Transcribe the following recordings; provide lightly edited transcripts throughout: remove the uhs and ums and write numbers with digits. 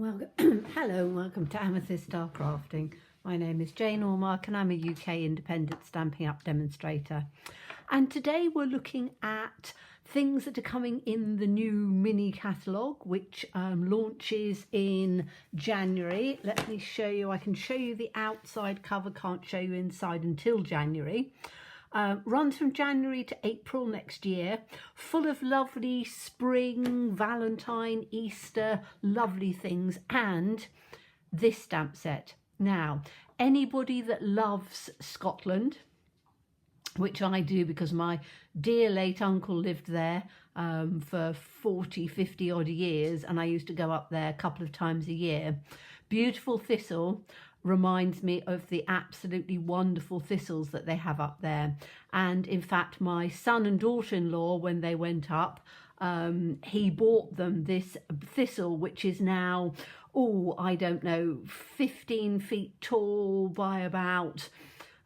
Welcome. Hello and welcome to Amethyst Star Crafting. My name is Jane Ormark and I'm a UK independent Stampin' Up demonstrator. And today we're looking at things that are coming in the new mini catalogue, which launches in January. Let me show you. I can show you the outside cover, can't show you inside until January. Runs from January to April next year, full of lovely spring, Valentine, Easter, lovely things, and this stamp set. Now, anybody that loves Scotland, which I do because my dear late uncle lived there for 40, 50 odd years, and I used to go up there a couple of times a year. Beautiful Thistle reminds me of the absolutely wonderful thistles that they have up there. And in fact, my son and daughter-in-law, when they went up, he bought them this thistle, which is now, I don't know, 15 feet tall by about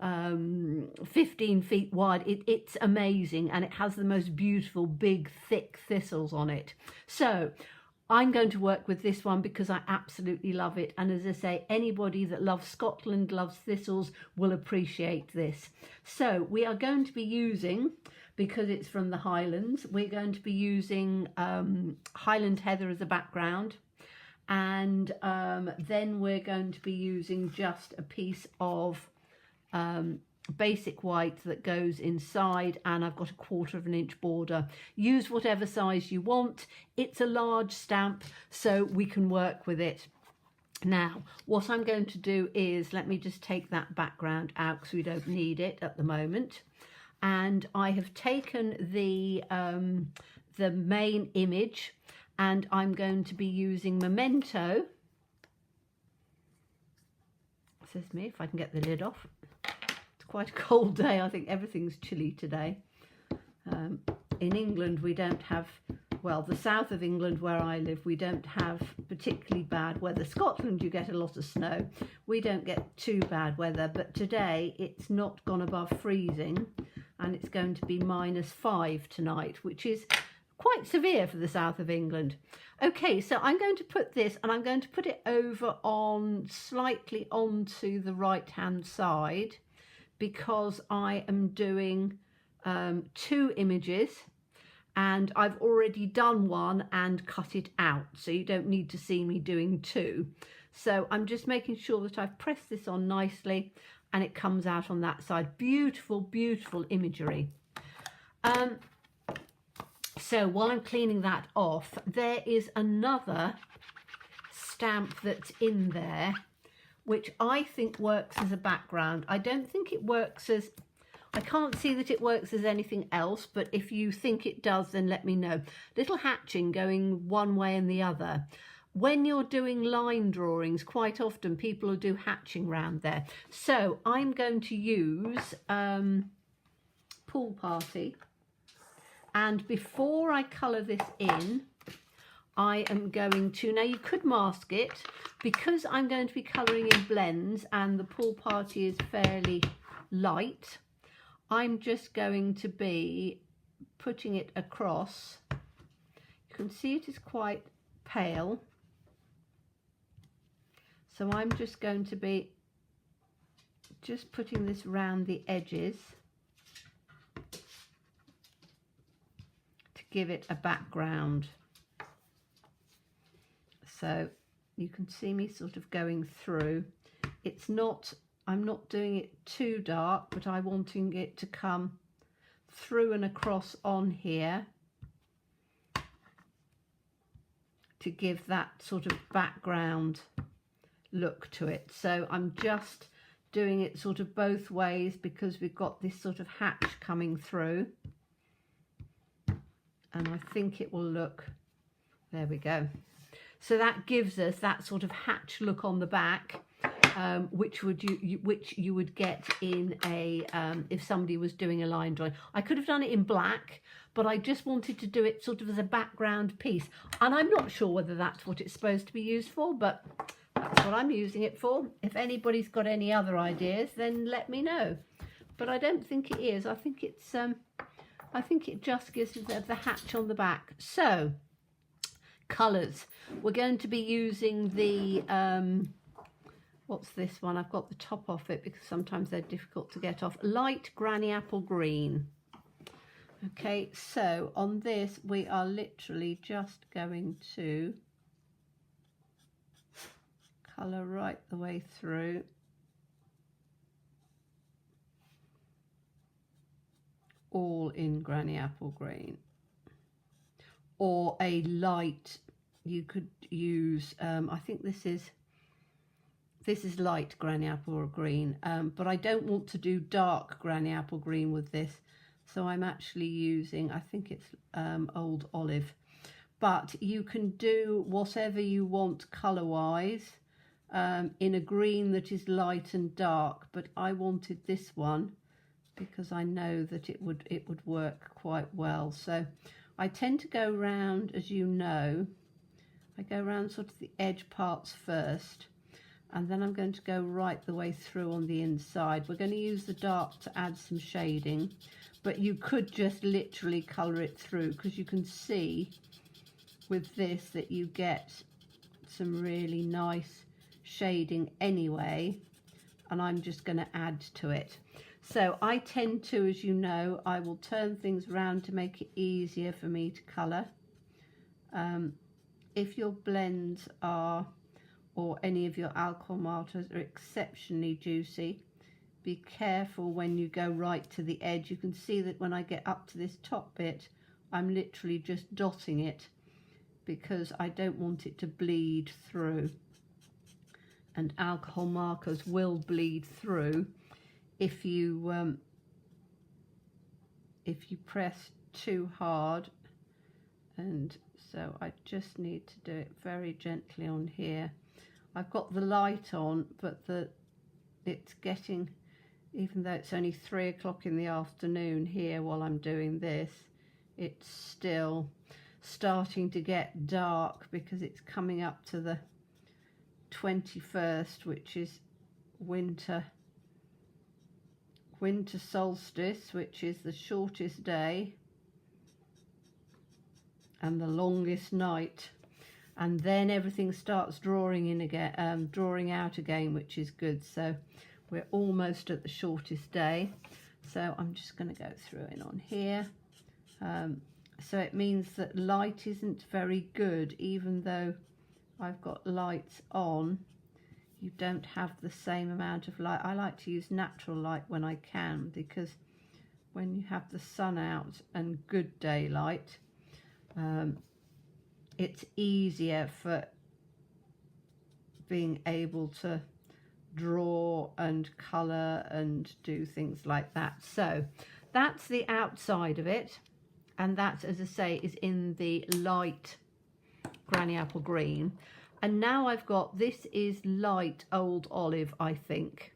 15 feet wide. It's amazing, and it has the most beautiful big thick thistles on it. So I'm going to work with this one because I absolutely love it, and as I say, anybody that loves Scotland, loves thistles, will appreciate this. So we are going to be using, because it's from the Highlands, we're going to be using Highland Heather as a background, and then we're going to be using just a piece of basic white that goes inside, and I've got a 1/4 inch border. Use whatever size you want. It's a large stamp, so we can work with it. Now, what I'm going to do is, let me just take that background out because we don't need it at the moment. And I have taken the main image, and I'm going to be using Memento. Says me if I can get the lid off. Quite a cold day. I think everything's chilly today. In England we don't have, well, the south of England where I live, we don't have particularly bad weather. Scotland you get a lot of snow. We don't get too bad weather, but today it's not gone above freezing, and it's going to be -5 tonight, which is quite severe for the south of England. Okay, so I'm going to put this, and I'm going to put it over on slightly onto the right hand side, because I am doing 2 images, and I've already done one and cut it out, so you don't need to see me doing 2. So I'm just making sure that I've pressed this on nicely and it comes out on that side. Beautiful, beautiful imagery. So while I'm cleaning that off, there is another stamp that's in there which I think works as a background. I don't think it works as, I can't see that it works as anything else, but if you think it does, then let me know. Little hatching going one way and the other. When you're doing line drawings, quite often people will do hatching round there. So I'm going to use Pool Party, and before I colour this in, I am going to, now you could mask it, because I'm going to be colouring in blends and the Pool Party is fairly light, I'm just going to be putting it across. You can see it is quite pale, so I'm just going to be just putting this round the edges to give it a background. So you can see me sort of going through. It's not, I'm not doing it too dark, but I'm wanting it to come through and across on here to give that sort of background look to it. So I'm just doing it sort of both ways because we've got this sort of hatch coming through, and I think it will look, there we go. So that gives us that sort of hatch look on the back, which you would get in a if somebody was doing a line drawing. I could have done it in black, but I just wanted to do it sort of as a background piece, and I'm not sure whether that's what it's supposed to be used for, but that's what I'm using it for. If anybody's got any other ideas, then let me know. But I don't think it is. I think it just gives the hatch on the back. So colours. We're going to be using the, what's this one? I've got the top off it because sometimes they're difficult to get off. Light Granny Apple Green. Okay, so on this we are literally just going to colour right the way through. All in Granny Apple Green. Or a light, you could use, I think this is light Granny Apple Green, but I don't want to do dark Granny Apple Green with this, so I'm actually using, I think it's Old Olive. But you can do whatever you want colour wise in a green that is light and dark, but I wanted this one because I know that it would work quite well. So I tend to go round, as you know, I go round sort of the edge parts first, and then I'm going to go right the way through on the inside. We're going to use the dark to add some shading, but you could just literally colour it through, because you can see with this that you get some really nice shading anyway, and I'm just going to add to it. So I tend to, as you know, I will turn things around to make it easier for me to colour. If your blends are, or any of your alcohol markers are exceptionally juicy, be careful when you go right to the edge. You can see that when I get up to this top bit, I'm literally just dotting it because I don't want it to bleed through. And alcohol markers will bleed through if you press too hard. And so I just need to do it very gently on here. I've got the light on, but it's getting, even though it's only 3 o'clock in the afternoon here while I'm doing this, it's still starting to get dark because it's coming up to the 21st, which is winter solstice, which is the shortest day and the longest night, and then everything starts drawing in again, drawing out again, which is good. So we're almost at the shortest day. So I'm just going to go through it on here. So it means that light isn't very good, even though I've got lights on. You don't have the same amount of light. I like to use natural light when I can, because when you have the sun out and good daylight, it's easier for being able to draw and colour and do things like that. So that's the outside of it, and that, as I say, is in the light Granny Apple Green. And now I've got, this is light Old Olive, I think,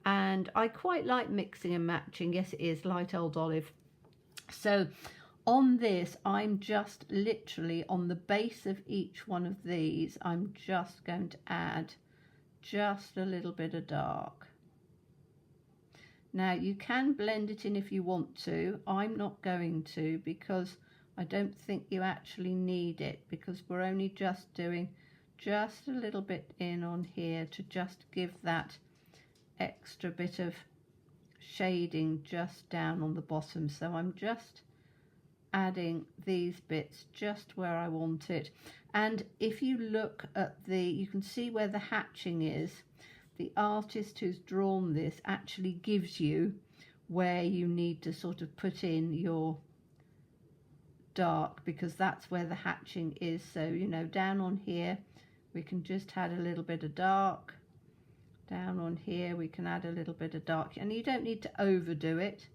and I quite like mixing and matching. Yes, it is light Old Olive. So on this, I'm just literally on the base of each one of these, I'm just going to add just a little bit of dark. Now you can blend it in if you want to. I'm not going to, because I don't think you actually need it, because we're only just doing just a little bit in on here to just give that extra bit of shading just down on the bottom. So I'm just adding these bits just where I want it. And if you look at you can see where the hatching is. The artist who's drawn this actually gives you where you need to sort of put in your dark, because that's where the hatching is. So, you know, down on here we can just add a little bit of dark. Down on here we can add a little bit of dark, and you don't need to overdo it,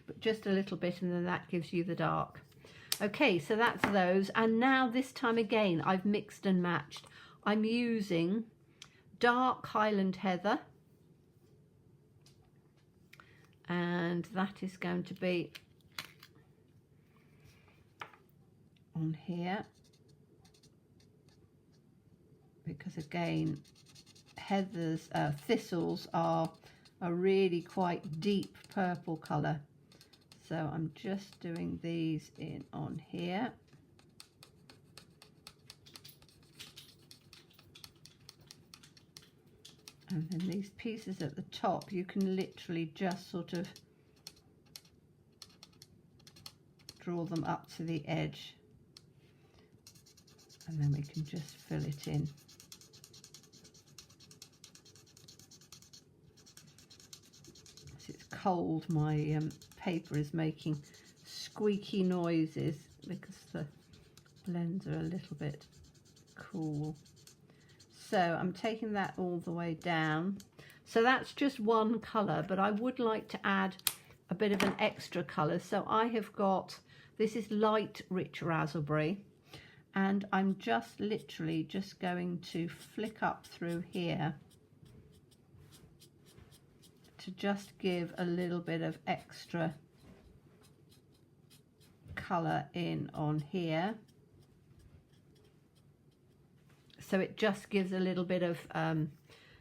but just a little bit, and then that gives you the dark. Okay, so that's those. And now this time again I've mixed and matched. I'm using dark Highland Heather, and that is going to be on here, because again thistles are a really quite deep purple colour. So I'm just doing these in on here. And then these pieces at the top, you can literally just sort of draw them up to the edge, and then we can just fill it in. As it's cold, my paper is making squeaky noises because the blends are a little bit cool. So I'm taking that all the way down. So that's just one colour, but I would like to add a bit of an extra colour. So I have got, this is light rich raspberry, and I'm just literally just going to flick up through here to just give a little bit of extra colour in on here. So it just gives a little bit of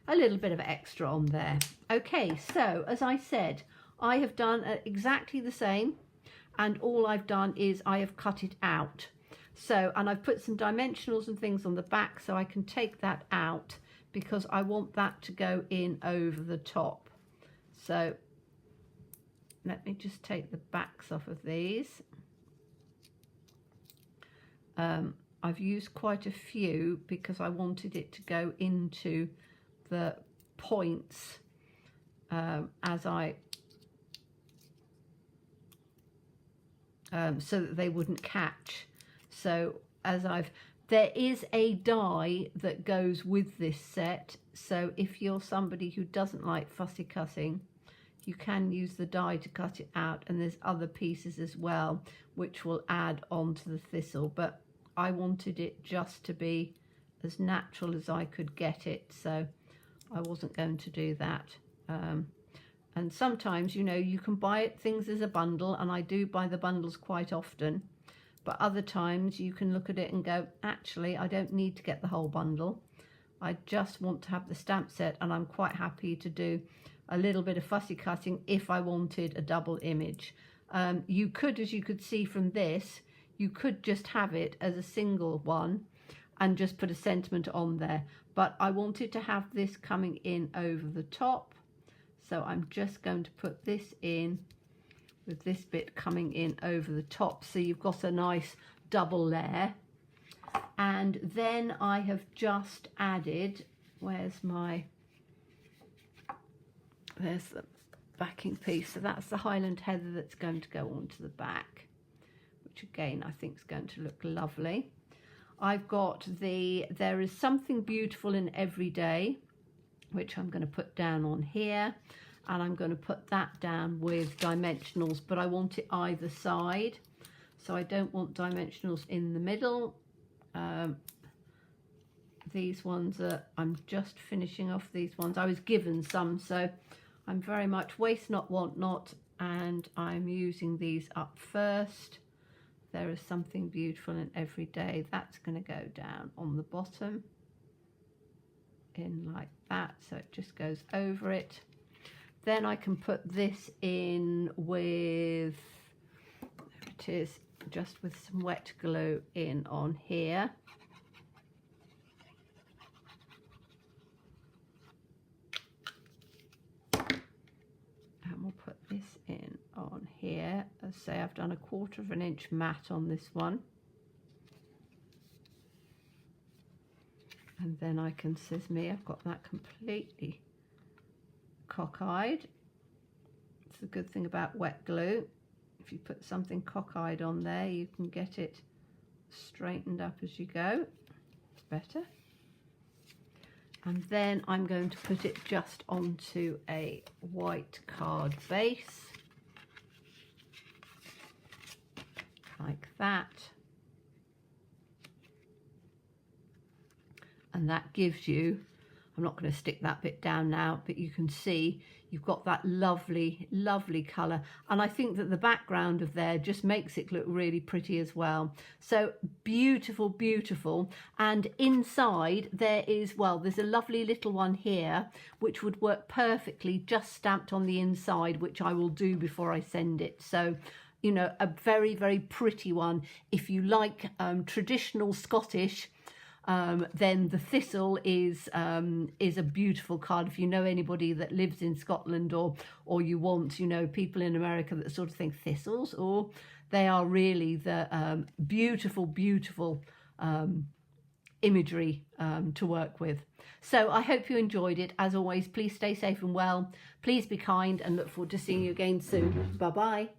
extra on there. Okay, so as I said, I have done exactly the same, and all I've done is I have cut it out. So, and I've put some dimensionals and things on the back, so I can take that out because I want that to go in over the top. So let me just take the backs off of these. I've used quite a few because I wanted it to go into the points as I so that they wouldn't catch. So as there is a die that goes with this set, so if you're somebody who doesn't like fussy cutting, you can use the die to cut it out, and there's other pieces as well which will add onto the thistle, but I wanted it just to be as natural as I could get it, so I wasn't going to do that. And sometimes, you know, you can buy things as a bundle, and I do buy the bundles quite often, but other times you can look at it and go, actually, I don't need to get the whole bundle. I just want to have the stamp set, and I'm quite happy to do a little bit of fussy cutting if I wanted a double image. You could, as you could see from this, you could just have it as a single one and just put a sentiment on there, but I wanted to have this coming in over the top, so I'm just going to put this in with this bit coming in over the top, so you've got a nice double layer. And then I have just added, there's the backing piece, so that's the Highland Heather that's going to go onto the back, which again I think is going to look lovely. I've got there is something beautiful in every day, which I'm going to put down on here, and I'm going to put that down with dimensionals, but I want it either side, so I don't want dimensionals in the middle. These ones I'm just finishing off these ones. I was given some, so I'm very much waste not, want not, and I'm using these up first. There is something beautiful in every day. That's going to go down on the bottom in like that, so it just goes over it. Then I can put this in with, there it is, just with some wet glue in on here. And we'll put this in on here. As I say, I've done 1/4 inch mat on this one. And then I can, says me, I've got that completely cockeyed. It's the good thing about wet glue. If you put something cockeyed on there, you can get it straightened up as you go. It's better. And then I'm going to put it just onto a white card base, like that. And that gives you, I'm not going to stick that bit down now, but you can see you've got that lovely, lovely colour. And I think that the background of there just makes it look really pretty as well. So beautiful, beautiful. And inside there is, well, there's a lovely little one here, which would work perfectly just stamped on the inside, which I will do before I send it. So, you know, a very, very pretty one. If you like traditional Scottish then the thistle is a beautiful card. If you know anybody that lives in Scotland, or you want, you know, people in America that sort of think thistles, or they are really the beautiful imagery to work with. So I hope you enjoyed it. As always, please stay safe and well. Please be kind, and look forward to seeing you again soon. Bye bye.